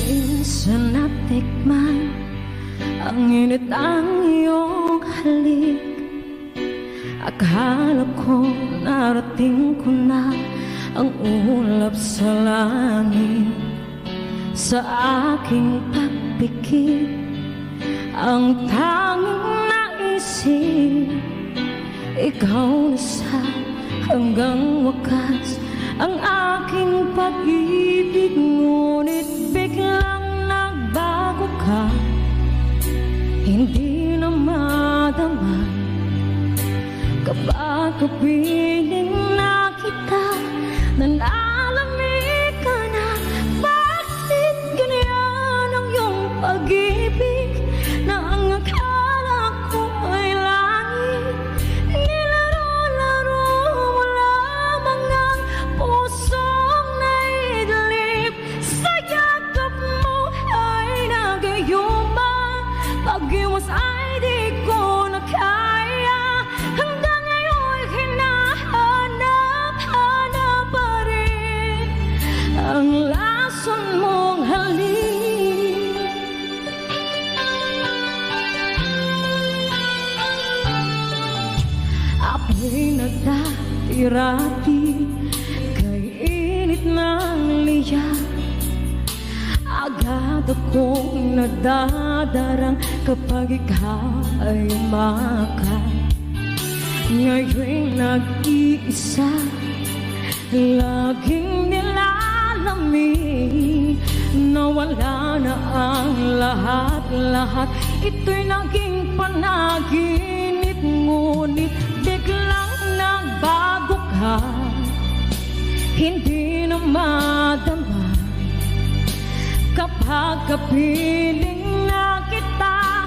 Minsan natikman ang init ang iyong halik. Akala ko narating ko na ang ulap sa langit. Sa aking pagpikit, ang tanging naisip, ikaw na sa hanggang wakas ang aking pag-ibig. Ngunit biglang nagbago ka, hindi na madama kapag kapiling na kita, nalalamig ka na. Bakit ganyan ang iyong pag-ibig na ang akala ko ay langit? Nilaro-laro mo lamang ang pusong naidlip. Sa yakap mo ay nagayuma, pag-iwas ay di ko na kaya. Hanggang ngayon hinahanap-hanap pa rin ang lason mong halik. Apoy nagdati-rati kay init ng liyak. Agad akong nadadarang kapag ikaw ay umakyat. Ngayon'y nag-iisa, laging nilalamig. Nawala na ang lahat-lahat, ito'y naging panaginip. Ngunit biglang nagbago ka, hindi na madama kapag kapiling na kita.